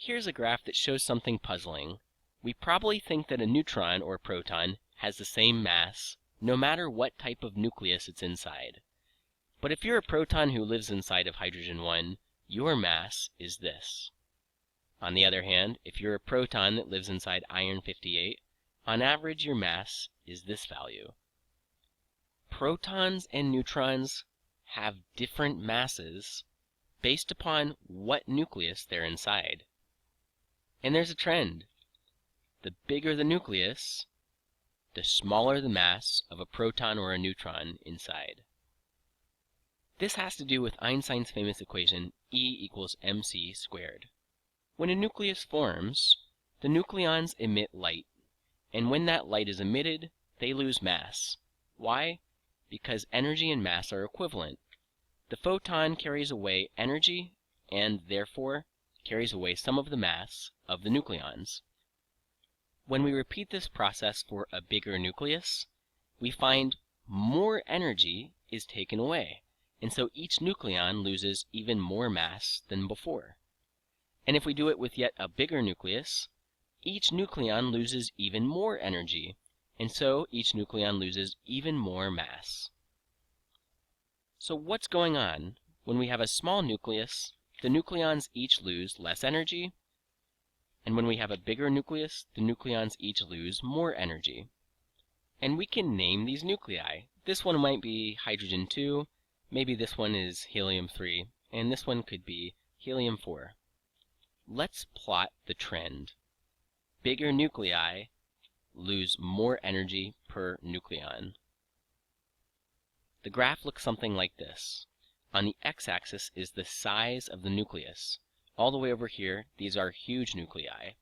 Here's a graph that shows something puzzling. We probably think that a neutron or proton has the same mass, no matter what type of nucleus it's inside. But if you're a proton who lives inside of hydrogen 1, your mass is this. On the other hand, if you're a proton that lives inside iron 58, on average your mass is this value. Protons and neutrons have different masses based upon what nucleus they're inside. And there's a trend. The bigger the nucleus, the smaller the mass of a proton or a neutron inside. This has to do with Einstein's famous equation E = mc squared. When a nucleus forms, the nucleons emit light, and when that light is emitted, they lose mass. Why? Because energy and mass are equivalent. The photon carries away energy and, therefore, carries away some of the mass of the nucleons. When we repeat this process for a bigger nucleus, we find more energy is taken away, and so each nucleon loses even more mass than before. And if we do it with yet a bigger nucleus, each nucleon loses even more energy, and so each nucleon loses even more mass. So what's going on? When we have a small nucleus, the nucleons each lose less energy, and when we have a bigger nucleus, the nucleons each lose more energy. And we can name these nuclei. This one might be hydrogen 2, maybe this one is helium 3, and this one could be helium 4. Let's plot the trend. Bigger nuclei lose more energy per nucleon. The graph looks something like this. On the x-axis is the size of the nucleus. All the way over here, these are huge nuclei.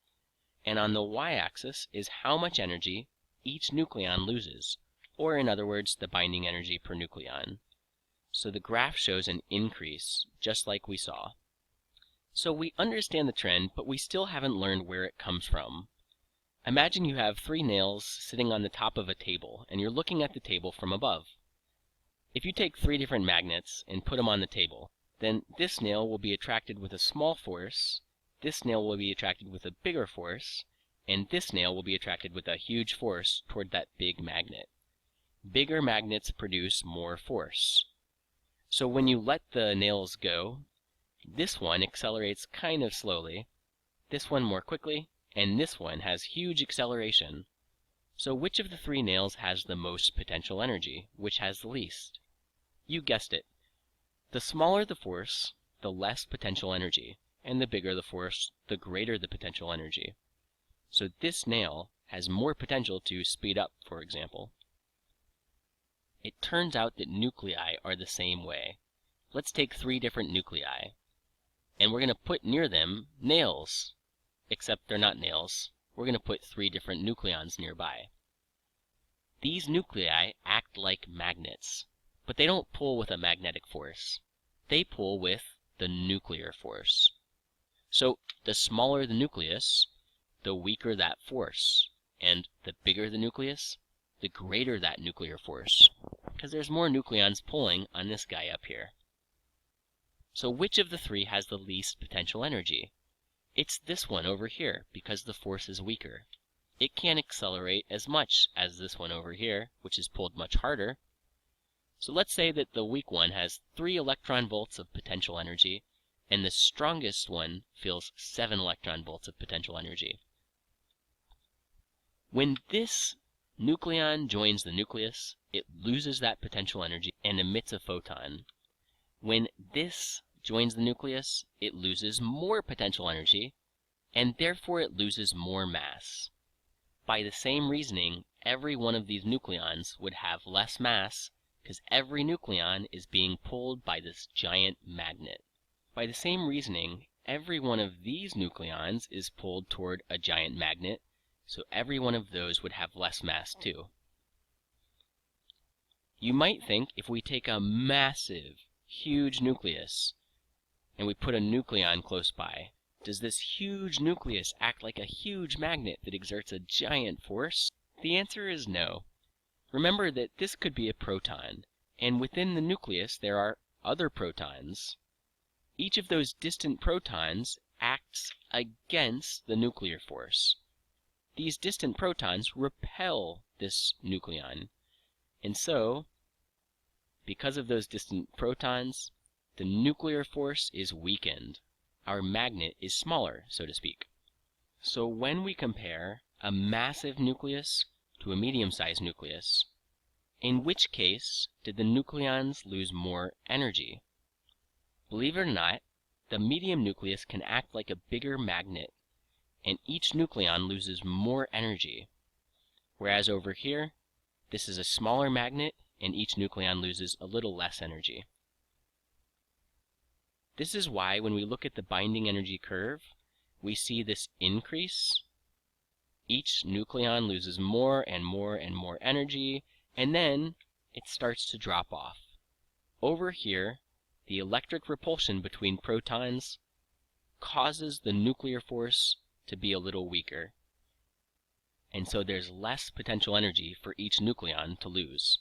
And on the y-axis is how much energy each nucleon loses, or in other words, the binding energy per nucleon. So the graph shows an increase, just like we saw. So we understand the trend, but we still haven't learned where it comes from. Imagine you have 3 nails sitting on the top of a table, and you're looking at the table from above. If you take 3 different magnets and put them on the table, then this nail will be attracted with a small force, this nail will be attracted with a bigger force, and this nail will be attracted with a huge force toward that big magnet. Bigger magnets produce more force. So when you let the nails go, this one accelerates kind of slowly, this one more quickly, and this one has huge acceleration. So which of the 3 nails has the most potential energy? Which has the least? You guessed it. The smaller the force, the less potential energy, and the bigger the force, the greater the potential energy. So this nail has more potential to speed up, for example. It turns out that nuclei are the same way. Let's take 3 different nuclei, and we're going to put near them nails, except they're not nails. We're going to put 3 different nucleons nearby. These nuclei act like magnets, but they don't pull with a magnetic force. They pull with the nuclear force. So the smaller the nucleus, the weaker that force, and the bigger the nucleus, the greater that nuclear force, because there's more nucleons pulling on this guy up here. So which of the 3 has the least potential energy? It's this one over here, because the force is weaker. It can't accelerate as much as this one over here, which is pulled much harder. So let's say that the weak one has 3 electron volts of potential energy, and the strongest one feels 7 electron volts of potential energy. When this nucleon joins the nucleus, it loses that potential energy and emits a photon. When this joins the nucleus, it loses more potential energy, and therefore it loses more mass. By the same reasoning, every one of these nucleons would have less mass, because every nucleon is being pulled by this giant magnet. By the same reasoning, every one of these nucleons is pulled toward a giant magnet, so every one of those would have less mass too. You might think if we take a massive, huge nucleus and we put a nucleon close by, does this huge nucleus act like a huge magnet that exerts a giant force? The answer is no. Remember that this could be a proton, and within the nucleus there are other protons. Each of those distant protons act acts against the nuclear force. These distant protons repel this nucleon, and so, because of those distant protons, the nuclear force is weakened. Our magnet is smaller, so to speak. So when we compare a massive nucleus to a medium-sized nucleus, in which case did the nucleons lose more energy? Believe it or not, the medium nucleus can act like a bigger magnet, and each nucleon loses more energy. Whereas over here, this is a smaller magnet, and each nucleon loses a little less energy. This is why when we look at the binding energy curve, we see this increase. Each nucleon loses more and more and more energy, and then it starts to drop off. Over here, the electric repulsion between protons causes the nuclear force to be a little weaker, and so there's less potential energy for each nucleon to lose.